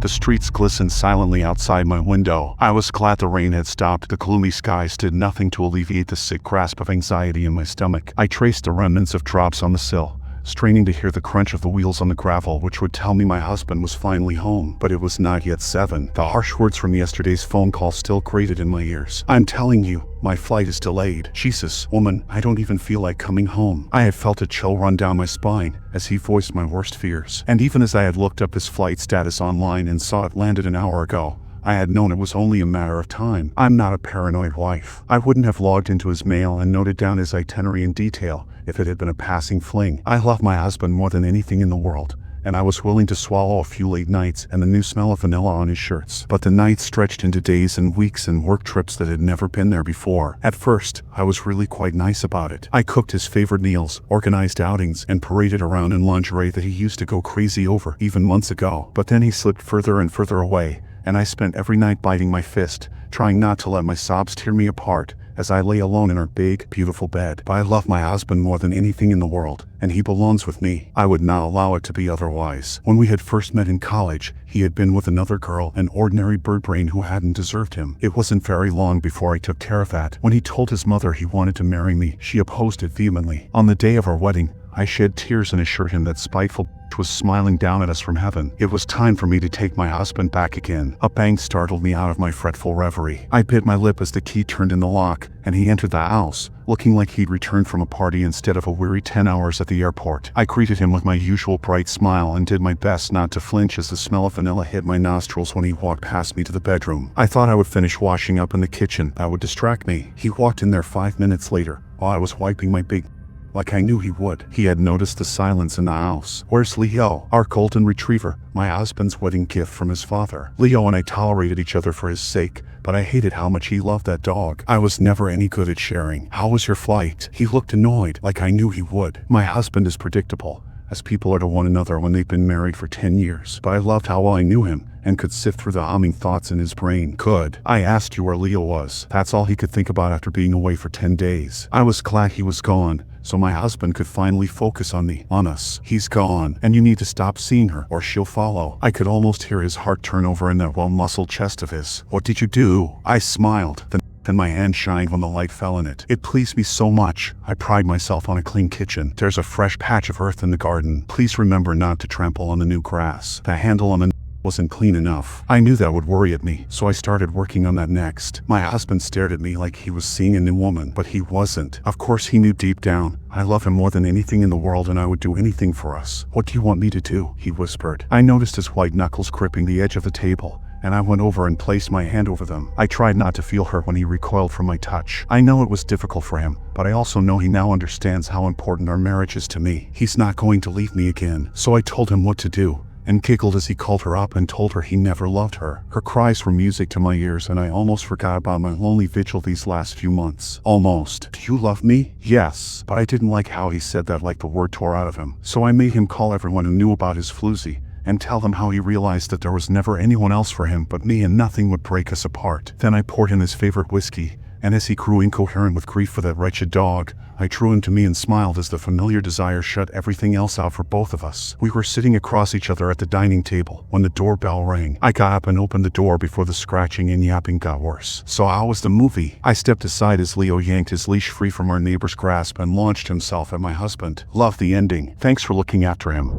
The streets glistened silently outside my window. I was glad the rain had stopped. The gloomy skies did nothing to alleviate the sick grasp of anxiety in my stomach. I traced the remnants of drops on the sill, straining to hear the crunch of the wheels on the gravel, which would tell me my husband was finally home. But it was not yet 7. The harsh words from yesterday's phone call still grated in my ears. "I'm telling you, my flight is delayed. Jesus, woman, I don't even feel like coming home." I had felt a chill run down my spine as he voiced my worst fears. And even as I had looked up his flight status online and saw it landed an hour ago, I had known it was only a matter of time. I'm not a paranoid wife. I wouldn't have logged into his mail and noted down his itinerary in detail if it had been a passing fling. I love my husband more than anything in the world, and I was willing to swallow a few late nights and the new smell of vanilla on his shirts. But the nights stretched into days and weeks and work trips that had never been there before. At first, I was really quite nice about it. I cooked his favorite meals, organized outings, and paraded around in lingerie that he used to go crazy over even months ago. But then he slipped further and further away, and I spent every night biting my fist, trying not to let my sobs tear me apart as I lay alone in our big, beautiful bed. But I love my husband more than anything in the world, and he belongs with me. I would not allow it to be otherwise. When we had first met in college, he had been with another girl, an ordinary bird brain who hadn't deserved him. It wasn't very long before I took care of that. When he told his mother he wanted to marry me, she opposed it vehemently. On the day of our wedding, I shed tears and assured him that spiteful was smiling down at us from heaven. It was time for me to take my husband back again. A bang startled me out of my fretful reverie. I bit my lip as the key turned in the lock, and he entered the house, looking like he'd returned from a party instead of a weary 10 hours at the airport. I greeted him with my usual bright smile and did my best not to flinch as the smell of vanilla hit my nostrils when he walked past me to the bedroom. I thought I would finish washing up in the kitchen. That would distract me. He walked in there 5 minutes later, while I was wiping my big like I knew he would. He had noticed the silence in the house. "Where's Leo?" Our golden retriever, my husband's wedding gift from his father. Leo and I tolerated each other for his sake, but I hated how much he loved that dog. I was never any good at sharing. "How was your flight?" He looked annoyed, like I knew he would. My husband is predictable, as people are to one another when they've been married for 10 years. But I loved how well I knew him, and could sift through the humming thoughts in his brain. "Good. I asked you where Leo was." That's all he could think about after being away for 10 days. I was glad he was gone, so my husband could finally focus on us. "He's gone, and you need to stop seeing her, or she'll follow." I could almost hear his heart turn over in that well-muscled chest of his. "What did you do?" I smiled. Then my hand shined when the light fell in it. It pleased me so much. I pride myself on a clean kitchen. "There's a fresh patch of earth in the garden. Please remember not to trample on the new grass." The handle on the wasn't clean enough. I knew that would worry at me, so I started working on that next. My husband stared at me like he was seeing a new woman, but he wasn't. Of course he knew deep down, I love him more than anything in the world and I would do anything for us. "What do you want me to do?" he whispered. I noticed his white knuckles gripping the edge of the table, and I went over and placed my hand over them. I tried not to feel hurt when he recoiled from my touch. I know it was difficult for him, but I also know he now understands how important our marriage is to me. He's not going to leave me again. So I told him what to do, and giggled as he called her up and told her he never loved her. Her cries were music to my ears, and I almost forgot about my lonely vigil these last few months. Almost. "Do you love me?" "Yes." But I didn't like how he said that like the word tore out of him. So I made him call everyone who knew about his floozy, and tell them how he realized that there was never anyone else for him but me and nothing would break us apart. Then I poured him his favorite whiskey, and as he grew incoherent with grief for that wretched dog, I drew him to me and smiled as the familiar desire shut everything else out for both of us. We were sitting across each other at the dining table when the doorbell rang. I got up and opened the door before the scratching and yapping got worse. "So how was the movie?" I stepped aside as Leo yanked his leash free from our neighbor's grasp and launched himself at my husband. "Loved the ending. Thanks for looking after him."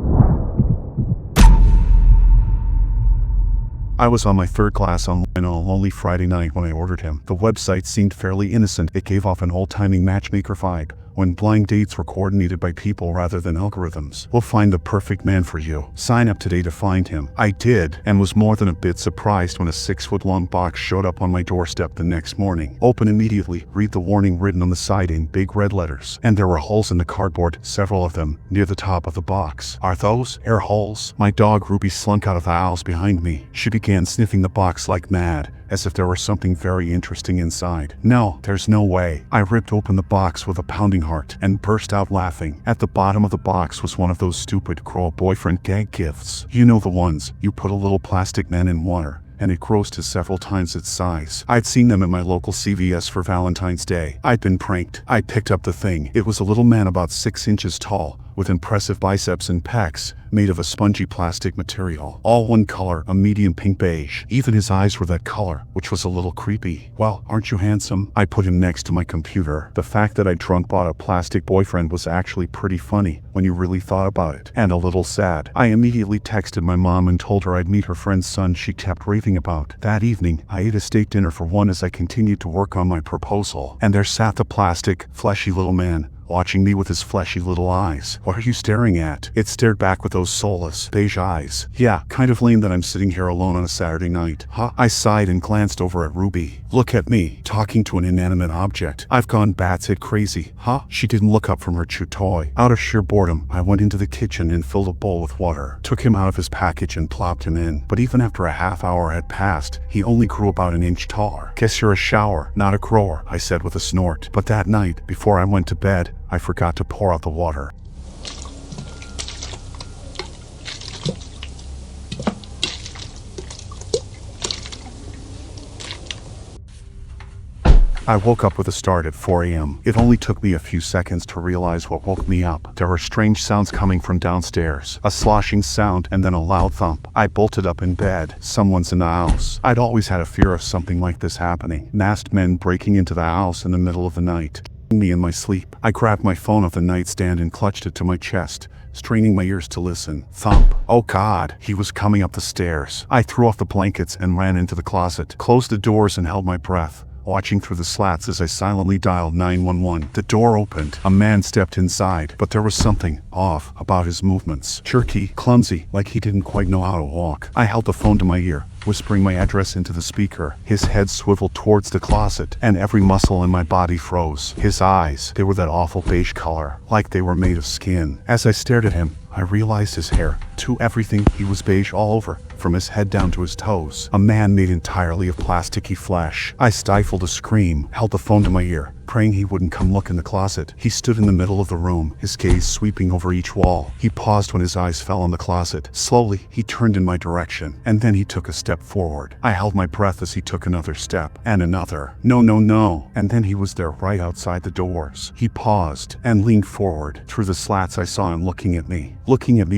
I was on my third class online on a lonely Friday night when I ordered him. The website seemed fairly innocent. It gave off an old-timey matchmaker vibe, when blind dates were coordinated by people rather than algorithms. "We'll find the perfect man for you. Sign up today to find him." I did, and was more than a bit surprised when a 6-foot-long box showed up on my doorstep the next morning. "Open immediately. Read the warning written on the side in big red letters." And there were holes in the cardboard, several of them, near the top of the box. "Are those air holes?" My dog Ruby slunk out of the house behind me. She began sniffing the box like mad, as if there were something very interesting inside. "No, there's no way." I ripped open the box with a pounding heart and burst out laughing. At the bottom of the box was one of those stupid girl boyfriend gag gifts. You know the ones, you put a little plastic man in water, and it grows to several times its size. I'd seen them at my local CVS for Valentine's Day. I'd been pranked. I picked up the thing. It was a little man about 6 inches tall, with impressive biceps and pecs, made of a spongy plastic material. All one color, a medium pink beige. Even his eyes were that color, which was a little creepy. Well, aren't you handsome? I put him next to my computer. The fact that I drunk bought a plastic boyfriend was actually pretty funny when you really thought about it, and a little sad. I immediately texted my mom and told her I'd meet her friend's son she kept raving about. That evening, I ate a steak dinner for one as I continued to work on my proposal, and there sat the plastic, fleshy little man, watching me with his fleshy little eyes. What are you staring at? It stared back with those soulless, beige eyes. Yeah, kind of lame that I'm sitting here alone on a Saturday night. Huh? I sighed and glanced over at Ruby. Look at me, talking to an inanimate object. I've gone batshit crazy. Huh? She didn't look up from her chew toy. Out of sheer boredom, I went into the kitchen and filled a bowl with water, took him out of his package and plopped him in. But even after a half hour had passed, he only grew about an inch taller. Guess you're a shower, not a grower, I said with a snort. But that night, before I went to bed, I forgot to pour out the water. I woke up with a start at 4 a.m. It only took me a few seconds to realize what woke me up. There were strange sounds coming from downstairs, a sloshing sound and then a loud thump. I bolted up in bed. Someone's in the house. I'd always had a fear of something like this happening. Masked men breaking into the house in the middle of the night. Me in my sleep. I grabbed my phone off the nightstand and clutched it to my chest, straining my ears to listen. Thump. Oh God, he was coming up the stairs. I threw off the blankets and ran into the closet, closed the doors and held my breath, watching through the slats as I silently dialed 911. The door opened. A man stepped inside, but there was something off about his movements. Jerky, clumsy, like he didn't quite know how to walk. I held the phone to my ear, whispering my address into the speaker. His head swiveled towards the closet, and every muscle in my body froze. His eyes, they were that awful beige color, like they were made of skin. As I stared at him, I realized his hair, too. Everything, he was beige all over, from his head down to his toes. A man made entirely of plasticky flesh. I stifled a scream, held the phone to my ear, praying he wouldn't come look in the closet. He stood in the middle of the room, his gaze sweeping over each wall. He paused when his eyes fell on the closet. Slowly, he turned in my direction, and then he took a step forward. I held my breath as he took another step, and another. No, no, no. And then he was there right outside the doors. He paused and leaned forward. Through the slats I saw him looking at me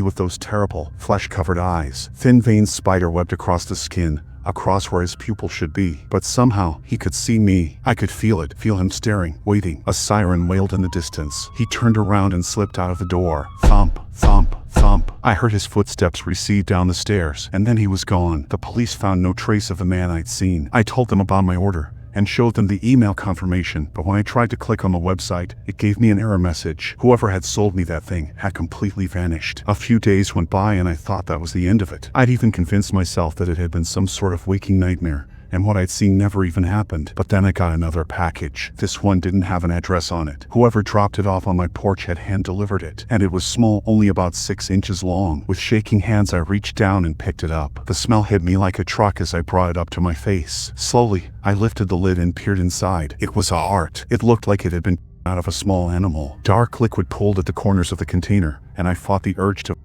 with those terrible, flesh-covered eyes. Thin veins spider-webbed across the skin, across where his pupil should be. But somehow, he could see me. I could feel it, feel him staring, waiting. A siren wailed in the distance. He turned around and slipped out of the door. Thump, thump, thump. I heard his footsteps recede down the stairs, and then he was gone. The police found no trace of the man I'd seen. I told them about my order and showed them the email confirmation, but when I tried to click on the website, it gave me an error message. Whoever had sold me that thing had completely vanished. A few days went by and I thought that was the end of it. I'd even convinced myself that it had been some sort of waking nightmare, and what I'd seen never even happened. But then I got another package. This one didn't have an address on it. Whoever dropped it off on my porch had hand-delivered it, and it was small, only about 6 inches long. With shaking hands, I reached down and picked it up. The smell hit me like a truck as I brought it up to my face. Slowly, I lifted the lid and peered inside. It was a heart. It looked like it had been out of a small animal. Dark liquid pooled at the corners of the container, and I fought the urge to.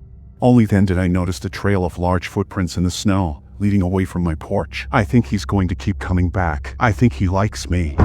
Only then did I notice the trail of large footprints in the snow, leading away from my porch. I think he's going to keep coming back. I think he likes me.